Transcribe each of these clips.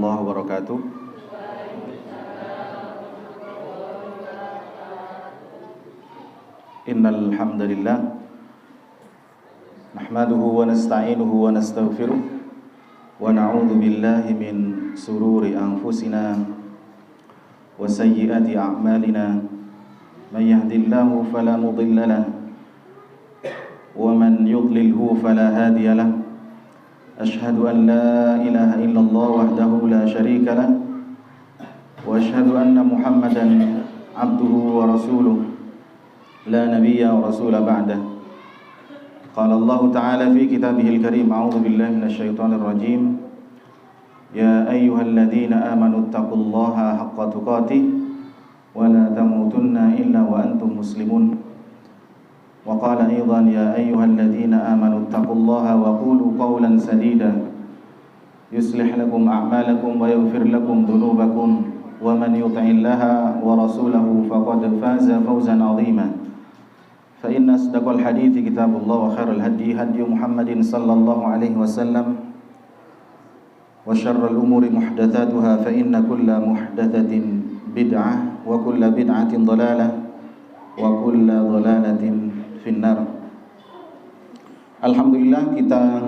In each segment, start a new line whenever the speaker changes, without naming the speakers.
warahmatullahi wabarakatuh. Innal hamdalillah nahmaduhu wa nasta'inuhu wa nastaghfiruh wa na'udzu billahi min sururi anfusina wa sayyiati a'malina. May yahdihillahu fala mudilla lahu wa man yudlilhu fala hadiya lahu. Ashhadu an la ilaha illallah wahdahu la syarika lah wa ashhadu anna Muhammadan abduhu wa rasuluh la nabiyya wa rasula ba'dah. Qala Allah ta'ala fi kitabihil karim, a'udzu billahi minasyaitonir rajim. Ya ayyuhalladzina amanu taqullaha haqqa tuqatih wa la tamutunna illa wa antum muslimun. Wa qala aidan ya ayyuhalladzina amanu taqullaha wa qulu qawlan sadida yuslih lakum a'malakum wa yaghfir lakum dhunubakum wa man yuti'illaha wa rasulahu faqad faza fawzan 'azima. Fa inna asdaqal hadithi kitabullah wa khairal hadi hadi Muhammadin sallallahu alaihi wasallam wa syarrul umuri muhdatsatuha fa inna kulla muhdatsatin bid'ah wa kulla bid'atin dhalalah wa kulla dhalalatin finnar. Alhamdulillah, kita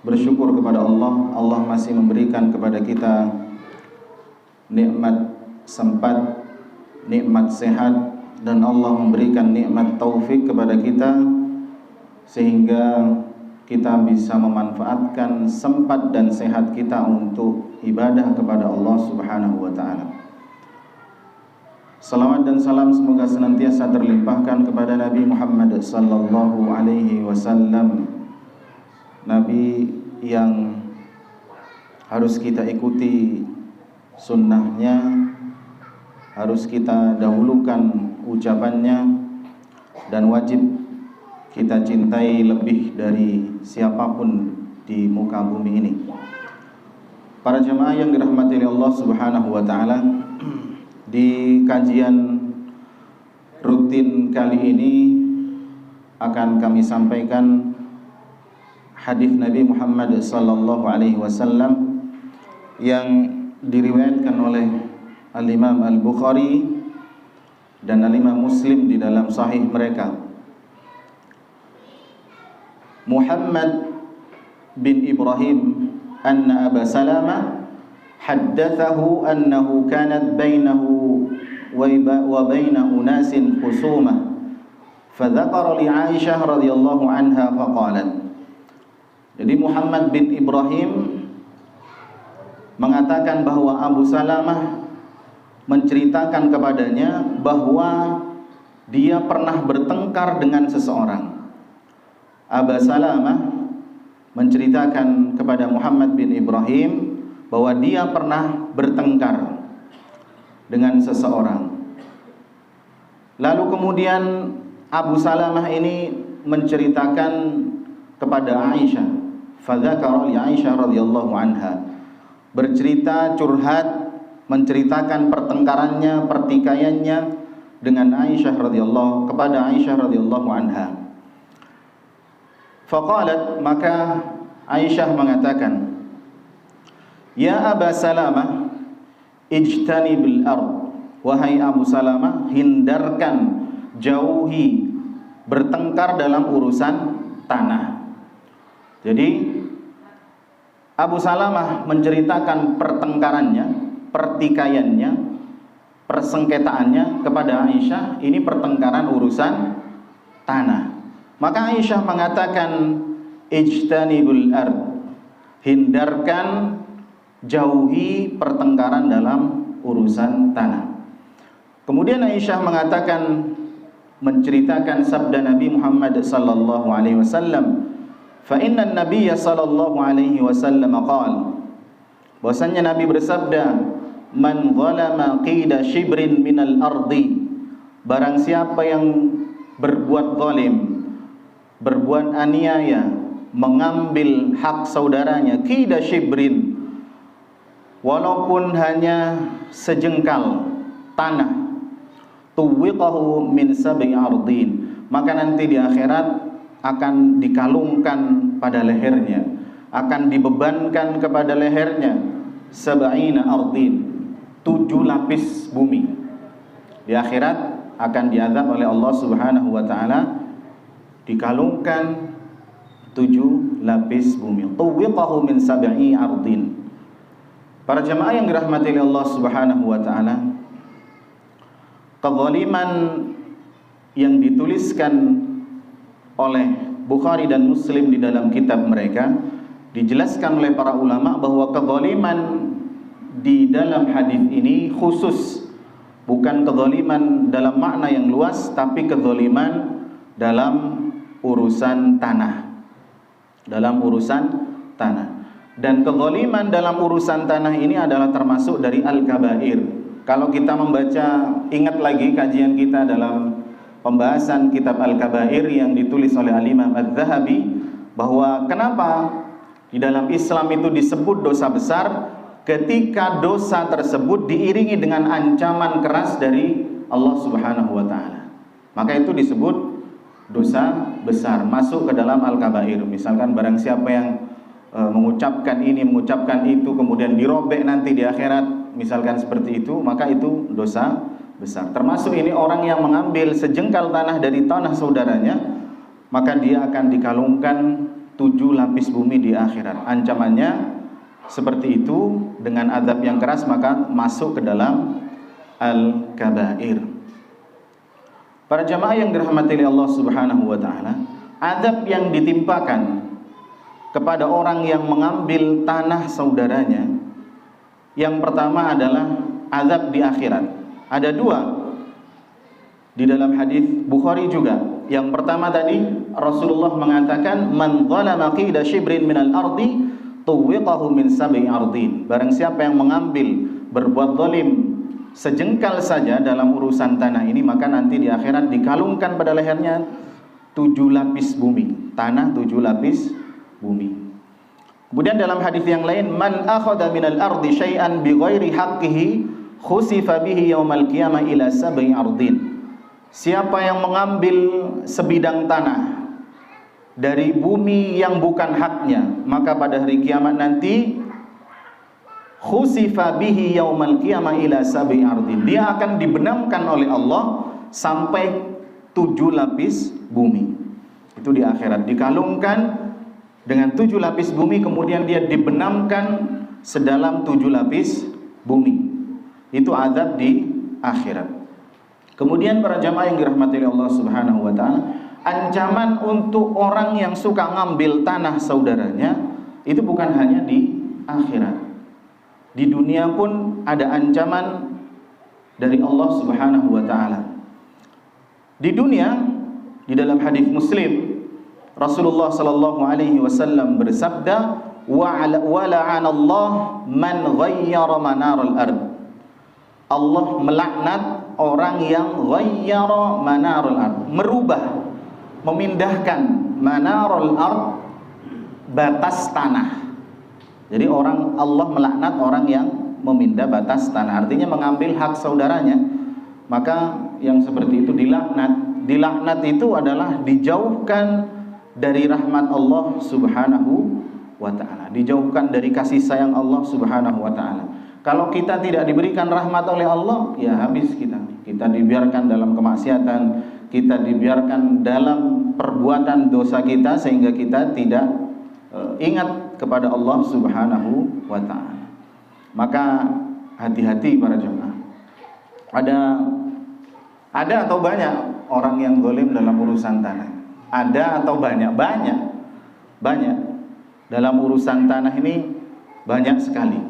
bersyukur kepada Allah. Allah masih memberikan kepada kita nikmat sempat, nikmat sehat, dan Allah memberikan nikmat taufik kepada kita sehingga kita bisa memanfaatkan sempat dan sehat kita untuk ibadah kepada Allah Subhanahu wa taala. Salawat dan salam semoga senantiasa terlimpahkan kepada Nabi Muhammad sallallahu alaihi wasallam, Nabi yang harus kita ikuti sunnahnya, harus kita dahulukan ucapannya, dan wajib kita cintai lebih dari siapapun di muka bumi ini. Para jemaah yang dirahmati oleh Allah Subhanahu wa taala, di kajian rutin kali ini akan kami sampaikan hadis Nabi Muhammad sallallahu alaihi wasallam yang diriwayatkan oleh Al-Imam Al-Bukhari dan Al-Imam Muslim di dalam sahih mereka. Muhammad bin Ibrahim anna Aba Salamah haddathahu annahu kanat bainahu wa baina unasin khusumah fadzakara li Aisyah radhiyallahu anha faqalat. Jadi Muhammad bin Ibrahim mengatakan bahwa Abu Salamah menceritakan kepadanya bahwa dia pernah bertengkar dengan seseorang. Abu Salamah menceritakan kepada Muhammad bin Ibrahim bahwa dia pernah bertengkar dengan seseorang. Lalu kemudian Abu Salamah ini menceritakan kepada Aisyah, fadzakara li Aisyah radhiyallahu anha, bercerita, curhat, menceritakan pertengkarannya, pertikaiannya dengan Aisyah radhiyallahu kepada Aisyah radhiyallahu anha. Faqalat, maka Aisyah mengatakan, ya Aba Salamah ijtanibil ard, wahai Abu Salamah, hindarkan, jauhi bertengkar dalam urusan tanah. Jadi Abu Salamah menceritakan pertengkarannya, pertikaiannya, persengketaannya kepada Aisyah. Ini pertengkaran urusan tanah. Maka Aisyah mengatakan ijtanibul ard, hindarkan, jauhi pertengkaran dalam urusan tanah. Kemudian Aisyah mengatakan, menceritakan sabda Nabi Muhammad sallallahu alaihi wasallam, fa inna an-nabiyya sallallahu alaihi wasallam qala, bahwasanya Nabi bersabda, man zalama qida shibrin minal ardi, barang siapa yang berbuat zalim, berbuat aniaya, mengambil hak saudaranya, qida shibrin, walaupun hanya sejengkal tanah, tuwiqahu min sab'i ardin, maka nanti di akhirat akan dikalungkan pada lehernya, akan dibebankan kepada lehernya sab'ina ardin, 7 lapis bumi. Di akhirat akan diazab oleh Allah Subhanahu wa taala, dikalungkan 7 lapis bumi. Tuwiqahu min sab'i ardin. Para jamaah yang dirahmati oleh Allah Subhanahu wa taala, kezaliman yang dituliskan oleh Bukhari dan Muslim di dalam kitab mereka, dijelaskan oleh para ulama bahwa kezaliman di dalam hadis ini khusus, bukan kezaliman dalam makna yang luas, tapi kezaliman dalam urusan tanah. Dalam urusan tanah. Dan kezaliman dalam urusan tanah ini adalah termasuk dari al-kabair. Kalau kita membaca, ingat lagi kajian kita dalam pembahasan kitab Al-Kabair yang ditulis oleh Al-Imam Adz-Dzahabi, bahwa kenapa di dalam Islam itu disebut dosa besar ketika dosa tersebut diiringi dengan ancaman keras dari Allah Subhanahu wa taala. Maka itu disebut dosa besar, masuk ke dalam Al-Kabair. Misalkan barang siapa yang mengucapkan ini, mengucapkan itu, kemudian dirobek nanti di akhirat, misalkan seperti itu, maka itu dosa besar. Termasuk ini orang yang mengambil sejengkal tanah dari tanah saudaranya, maka dia akan dikalungkan 7 lapis bumi di akhirat. Ancamannya seperti itu, dengan azab yang keras, maka masuk ke dalam al-kabair. Para jamaah yang dirahmati oleh Allah Subhanahu wa taala, azab yang ditimpakan kepada orang yang mengambil tanah saudaranya, yang pertama adalah azab di akhirat. Ada 2 di dalam hadis Bukhari juga. Yang pertama tadi Rasulullah mengatakan, man zalama qida shibrin minal ardi tuwiqahu min sab'i ardin. Barang siapa yang mengambil, berbuat zalim sejengkal saja dalam urusan tanah ini, maka nanti di akhirat dikalungkan pada lehernya 7 lapis bumi. Tanah 7 lapis bumi. Kemudian dalam hadis yang lain, man akhadha minal ardi syai'an bighairi haqqihi khusifa bihi yaumal qiyamah ila sab'i ardin. Siapa yang mengambil sebidang tanah dari bumi yang bukan haknya, maka pada hari kiamat nanti khusifa bihi yaumal qiyamah ila sab'i ardin. Dia akan dibenamkan oleh Allah sampai 7 lapis bumi. Itu di akhirat, dikalungkan dengan 7 lapis bumi, kemudian dia dibenamkan sedalam 7 lapis bumi. Itu azab di akhirat. Kemudian para jamaah yang dirahmati oleh Allah Subhanahu wa taala, ancaman untuk orang yang suka ngambil tanah saudaranya itu bukan hanya di akhirat. Di dunia pun ada ancaman dari Allah Subhanahu wa taala. Di dunia, di dalam hadis Muslim, Rasulullah sallallahu alaihi wasallam bersabda, wa la'anallahu man ghayyara manaral ard. Allah melaknat orang yang ghayyara manarul ard, merubah, memindahkan manarul ard, batas tanah. Jadi Allah melaknat orang yang memindah batas tanah, artinya mengambil hak saudaranya. Maka yang seperti itu dilaknat. Dilaknat itu adalah dijauhkan dari rahmat Allah Subhanahu wa taala, dijauhkan dari kasih sayang Allah Subhanahu wa taala. Kalau kita tidak diberikan rahmat oleh Allah, ya habis kita. Kita dibiarkan dalam kemaksiatan, kita dibiarkan dalam perbuatan dosa kita, sehingga kita tidak ingat kepada Allah Subhanahu wa taala. Maka hati-hati para jemaah. Ada atau banyak orang yang zalim dalam urusan tanah? Ada atau banyak? Banyak. Dalam urusan tanah ini banyak sekali.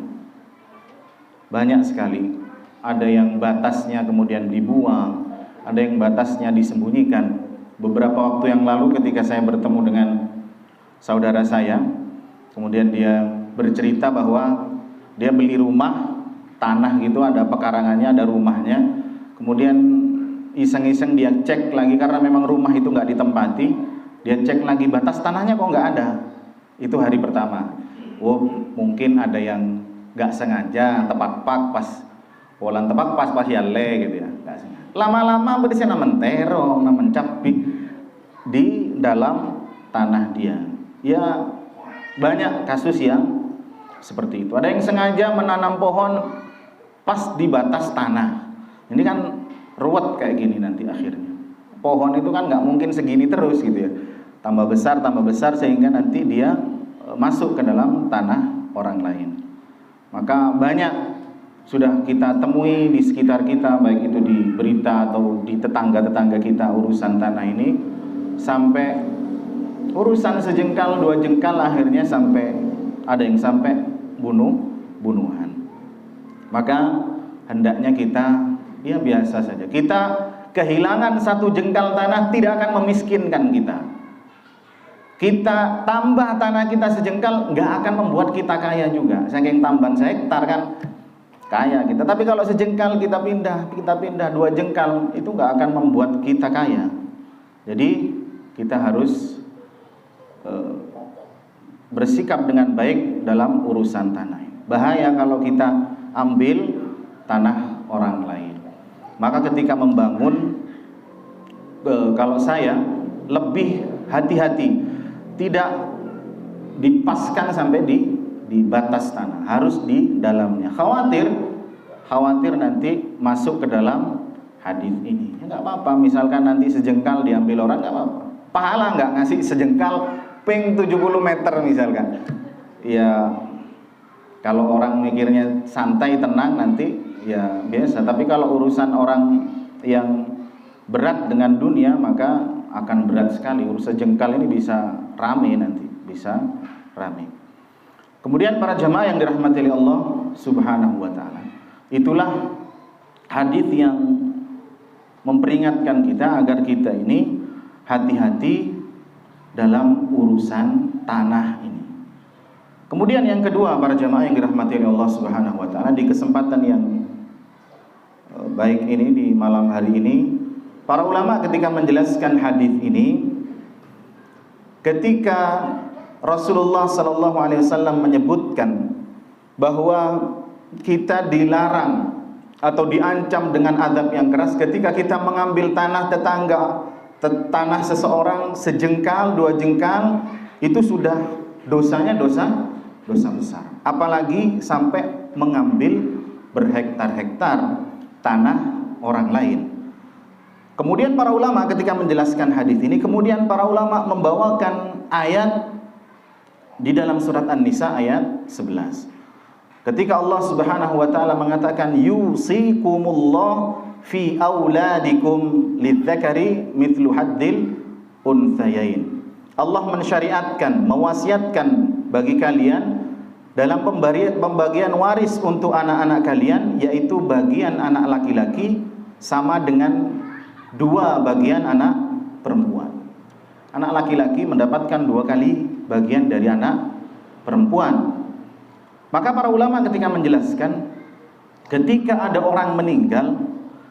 Ada yang batasnya kemudian dibuang, ada yang batasnya disembunyikan. Beberapa waktu yang lalu ketika saya bertemu dengan saudara saya, kemudian dia bercerita bahwa dia beli rumah, tanah gitu, ada pekarangannya, ada rumahnya. Kemudian iseng-iseng dia cek lagi, karena memang rumah itu nggak ditempati. Dia cek lagi batas tanahnya, kok nggak ada. Itu hari pertama. Mungkin ada yang nggak sengaja tepat pas polan tepat pas yalle gitu ya. Lama-lama berisnya menterong, mencapik di dalam tanah dia. Ya banyak kasus yang seperti itu. Ada yang sengaja menanam pohon pas di batas tanah. Ini kan ruwet kayak gini nanti akhirnya. Pohon itu kan nggak mungkin segini terus gitu ya. Tambah besar sehingga nanti dia masuk ke dalam tanah orang lain. Maka banyak sudah kita temui di sekitar kita, baik itu di berita atau di tetangga-tetangga kita, urusan tanah ini sampai urusan sejengkal dua jengkal, akhirnya sampai ada yang sampai bunuhan. Maka hendaknya kita ya biasa saja. Kita kehilangan satu jengkal tanah tidak akan memiskinkan kita. Kita tambah tanah kita sejengkal nggak akan membuat kita kaya juga. Saking tambahan sehektar kan kaya kita. Tapi kalau sejengkal kita pindah 2 jengkal, itu nggak akan membuat kita kaya. Jadi kita harus bersikap dengan baik dalam urusan tanah. Bahaya kalau kita ambil tanah orang lain. Maka ketika membangun, kalau saya lebih hati-hati, tidak dipaskan sampai di batas tanah, harus di dalamnya. Khawatir nanti masuk ke dalam hadis ini. Ya, nggak apa-apa, misalkan nanti sejengkal diambil orang, nggak apa-apa. Pahala nggak ngasih sejengkal ping 70 meter misalkan. Ya kalau orang mikirnya santai tenang nanti ya biasa. Tapi kalau urusan orang yang berat dengan dunia, maka akan berat sekali. Urusan jengkal ini bisa rame nanti, bisa rame. Kemudian para jamaah yang dirahmati oleh Allah Subhanahu wa taala, itulah hadis yang memperingatkan kita agar kita ini hati-hati dalam urusan tanah ini. Kemudian yang kedua, para jamaah yang dirahmati oleh Allah Subhanahu wa taala, di kesempatan yang baik ini di malam hari ini, para ulama ketika menjelaskan hadis ini, ketika Rasulullah sallallahu alaihi wasallam menyebutkan bahwa kita dilarang atau diancam dengan azab yang keras ketika kita mengambil tanah tetangga, tanah seseorang sejengkal, 2 jengkal, itu sudah dosanya dosa besar. Apalagi sampai mengambil berhektar-hektar tanah orang lain. Kemudian para ulama ketika menjelaskan hadis ini, kemudian para ulama membawakan ayat di dalam surat An-Nisa ayat 11. Ketika Allah Subhanahu wa taala mengatakan yusikumullah fi auladikum lidzakari mithlu haddil unthayain. Allah mensyariatkan, mewasiatkan bagi kalian dalam pembagian waris untuk anak-anak kalian, yaitu bagian anak laki-laki sama dengan 2 bagian anak perempuan. Anak laki-laki mendapatkan 2 kali bagian dari anak perempuan. Maka para ulama ketika menjelaskan, ketika ada orang meninggal,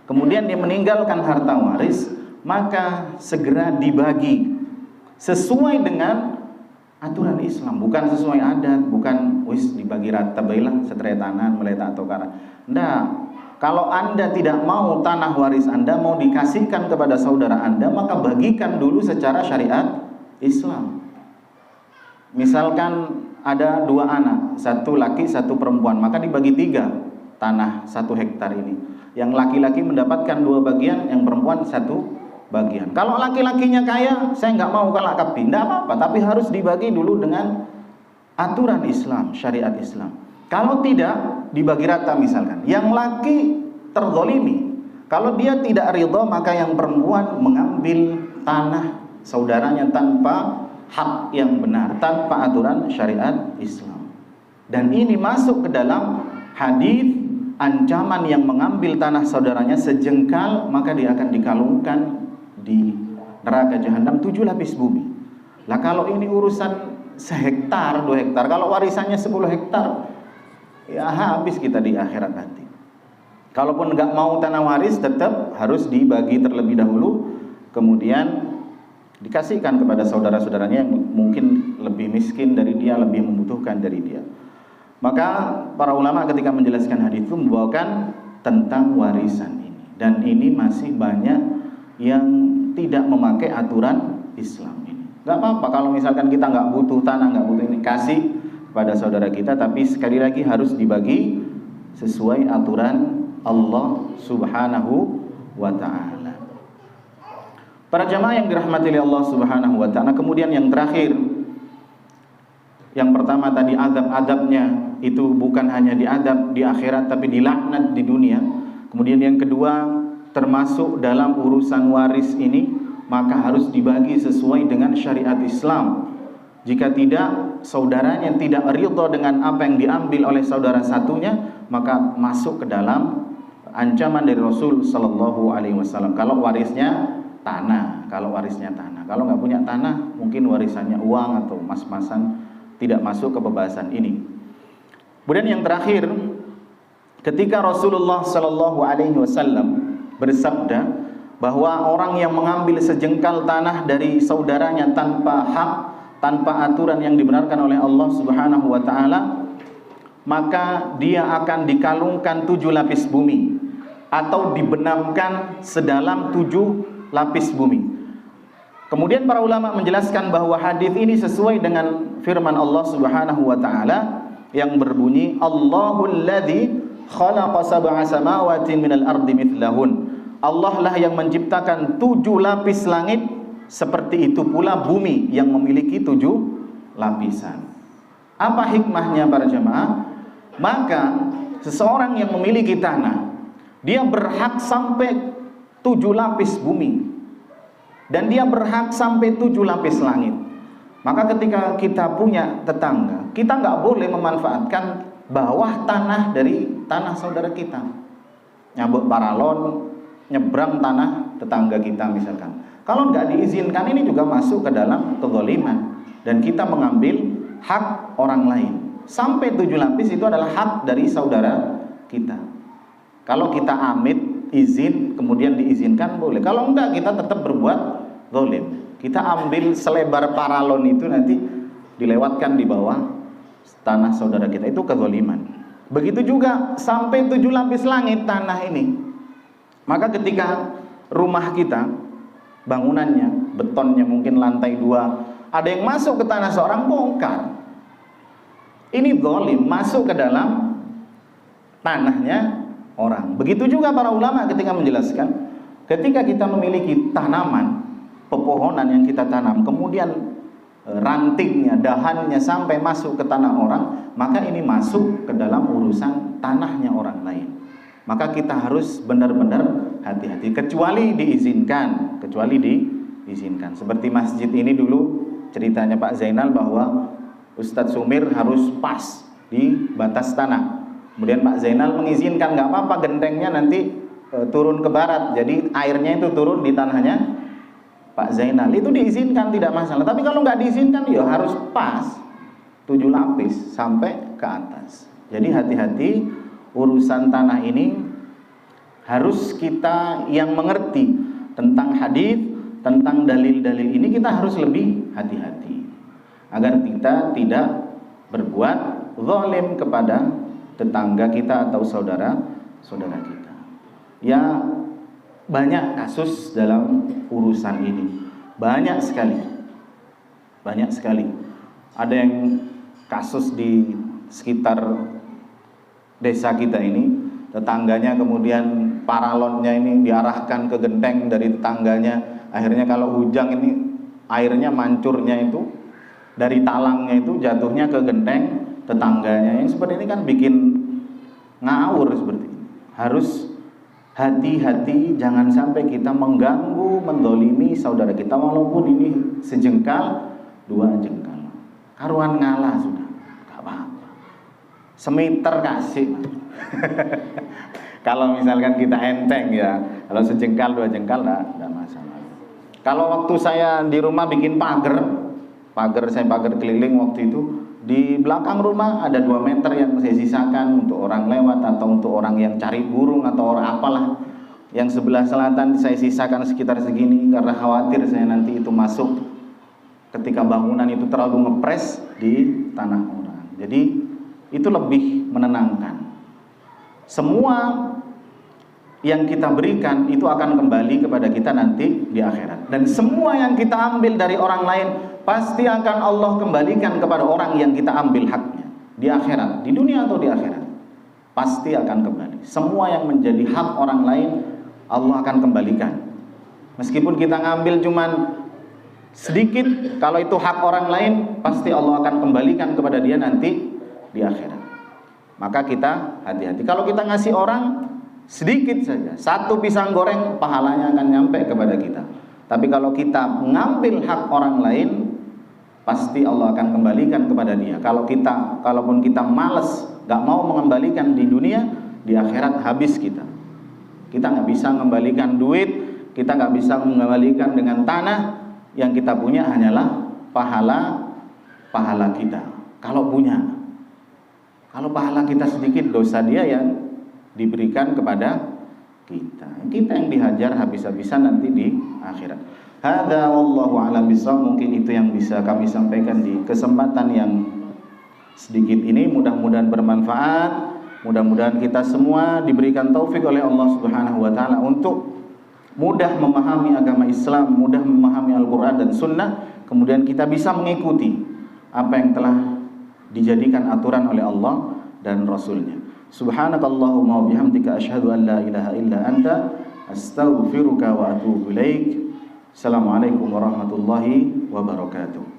kemudian dia meninggalkan harta waris, maka segera dibagi sesuai dengan aturan Islam, bukan sesuai adat, bukan dibagi rata bailah setretanan meletak atau kara. Enggak. Kalau Anda tidak mau tanah waris Anda mau dikasihkan kepada saudara Anda, maka bagikan dulu secara syariat Islam. Misalkan ada 2 anak, 1 laki 1 perempuan, maka dibagi 3 tanah 1 hektar ini. Yang laki-laki mendapatkan 2 bagian, yang perempuan 1 bagian. Kalau laki-lakinya kaya, saya nggak mau kalak kapi, enggak apa-apa, tapi harus dibagi dulu dengan aturan Islam, syariat Islam. Kalau tidak, dibagi rata misalkan. Yang laki terzolimi, kalau dia tidak ridha, maka yang perempuan mengambil tanah saudaranya tanpa hak yang benar, tanpa aturan syariat Islam. Dan ini masuk ke dalam hadis ancaman yang mengambil tanah saudaranya sejengkal, maka dia akan dikalungkan di neraka jahanam 7 lapis bumi. Lah kalau ini urusan sehektar, 2 hektar, kalau warisannya 10 hektar, ya habis kita di akhirat nanti. Kalaupun nggak mau tanah waris, tetap harus dibagi terlebih dahulu, kemudian dikasihkan kepada saudara-saudaranya yang mungkin lebih miskin dari dia, lebih membutuhkan dari dia. Maka para ulama ketika menjelaskan hadis itu membawakan tentang warisan ini. Dan ini masih banyak yang tidak memakai aturan Islam ini. Gak apa-apa kalau misalkan kita nggak butuh tanah, nggak butuh ini, kasih pada saudara kita, tapi sekali lagi harus dibagi sesuai aturan Allah Subhanahu wa ta'ala. Para jamaah yang dirahmati oleh Allah Subhanahu wa ta'ala, kemudian yang terakhir, yang pertama tadi azab-azabnya itu bukan hanya diazab di akhirat tapi dilaknat di dunia. Kemudian yang kedua, termasuk dalam urusan waris ini maka harus dibagi sesuai dengan syariat Islam. Jika tidak, saudaranya tidak ridha dengan apa yang diambil oleh saudara satunya, maka masuk ke dalam ancaman dari Rasul sallallahu alaihi wasallam. Kalau warisnya tanah, kalau nggak punya tanah, mungkin warisannya uang atau mas-masan, tidak masuk ke pembahasan ini. Kemudian yang terakhir, ketika Rasulullah sallallahu alaihi wasallam bersabda bahwa orang yang mengambil sejengkal tanah dari saudaranya tanpa hak, tanpa aturan yang dibenarkan oleh Allah Subhanahu wa taala, maka dia akan dikalungkan 7 lapis bumi atau dibenamkan sedalam 7 lapis bumi. Kemudian para ulama menjelaskan bahwa hadis ini sesuai dengan firman Allah Subhanahu wa taala yang berbunyi, Allahul ladzi khalaqa sab'a samawatin minal ardi mithlahun. Allah lah yang menciptakan 7 lapis langit, seperti itu pula bumi yang memiliki 7 lapisan. Apa hikmahnya para jemaah? Maka seseorang yang memiliki tanah, dia berhak sampai 7 lapis bumi, dan dia berhak sampai 7 lapis langit. Maka ketika kita punya tetangga, kita nggak boleh memanfaatkan bawah tanah dari tanah saudara kita. Nyabut paralon, nyebrang tanah tetangga kita misalkan. Kalau nggak diizinkan, ini juga masuk ke dalam kezaliman, dan kita mengambil hak orang lain. Sampai 7 lapis itu adalah hak dari saudara kita. Kalau kita amit, izin, kemudian diizinkan, boleh. Kalau enggak, kita tetap berbuat zalim. Kita ambil selebar paralon itu, nanti dilewatkan di bawah tanah saudara kita. Itu kezaliman. Begitu juga sampai 7 lapis langit tanah ini. Maka ketika rumah kita, bangunannya, betonnya mungkin lantai 2, ada yang masuk ke tanah seorang, bongkar. Ini zalim, masuk ke dalam tanahnya orang. Begitu juga para ulama ketika menjelaskan, ketika kita memiliki tanaman, pepohonan yang kita tanam, kemudian rantingnya, dahannya sampai masuk ke tanah orang, maka ini masuk ke dalam urusan tanahnya orang lain. Maka kita harus benar-benar hati-hati, kecuali diizinkan. Seperti masjid ini dulu, ceritanya Pak Zainal bahwa Ustadz Sumir harus pas di batas tanah. Kemudian Pak Zainal mengizinkan, nggak apa-apa gentengnya nanti turun ke barat, jadi airnya itu turun di tanahnya Pak Zainal. Itu diizinkan, tidak masalah. Tapi kalau nggak diizinkan, ya harus pas 7 lapis sampai ke atas. Jadi hati-hati, urusan tanah ini harus kita yang mengerti tentang hadis, tentang dalil-dalil ini, kita harus lebih hati-hati agar kita tidak berbuat zalim kepada tetangga kita atau saudara-saudara kita. Ya, banyak kasus dalam urusan ini, banyak sekali. Ada yang kasus di sekitar desa kita ini, tetangganya kemudian paralonnya ini diarahkan ke genteng dari tetangganya. Akhirnya kalau hujan ini airnya mancurnya itu dari talangnya itu jatuhnya ke genteng tetangganya. Yang seperti ini kan bikin ngawur seperti ini. Harus hati-hati, jangan sampai kita mengganggu, mendolimi saudara kita, walaupun ini sejengkal, 2 jengkal. Karuan ngalah sudah, gak apa-apa. Semeter kasih. Kalau misalkan kita enteng ya, kalau sejengkal 2 jengkal enggak masalah. Kalau waktu saya di rumah bikin pagar keliling waktu itu, di belakang rumah ada 2 meter yang saya sisakan untuk orang lewat atau untuk orang yang cari burung atau orang apalah. Yang sebelah selatan saya sisakan sekitar segini karena khawatir saya nanti itu masuk ketika bangunan itu terlalu ngepres di tanah orang. Jadi itu lebih menenangkan. Semua yang kita berikan itu akan kembali kepada kita nanti di akhirat. Dan semua yang kita ambil dari orang lain pasti akan Allah kembalikan kepada orang yang kita ambil haknya. di akhirat, di dunia atau di akhirat, pasti akan kembali. Semua yang menjadi hak orang lain Allah akan kembalikan. Meskipun kita ngambil cuman sedikit, kalau itu hak orang lain pasti Allah akan kembalikan kepada dia nanti di akhirat. Maka kita hati-hati. Kalau kita ngasih orang sedikit saja, satu pisang goreng, pahalanya akan nyampe kepada kita. Tapi kalau kita mengambil hak orang lain, pasti Allah akan kembalikan kepada dia. Kalaupun kita malas, gak mau mengembalikan di dunia, di akhirat habis kita. Kita gak bisa mengembalikan duit, kita gak bisa mengembalikan dengan tanah. Yang kita punya hanyalah pahala kita. Kalau punya, kalau pahala kita sedikit, dosa dia yang diberikan kepada kita. Kita yang dihajar habis-habisan nanti di akhirat. Hadza wallahu a'lam bishawab. Mungkin itu yang bisa kami sampaikan di kesempatan yang sedikit ini. Mudah-mudahan bermanfaat. Mudah-mudahan kita semua diberikan taufik oleh Allah Subhanahu wa taala untuk mudah memahami agama Islam, mudah memahami Al-Qur'an dan Sunnah, kemudian kita bisa mengikuti apa yang telah dijadikan aturan oleh Allah dan Rasulnya. Subhanakallahumma wa bihamdika asyhadu an la ilaha illa anta astaghfiruka wa atubu ilaik. Assalamualaikum warahmatullahi wabarakatuh.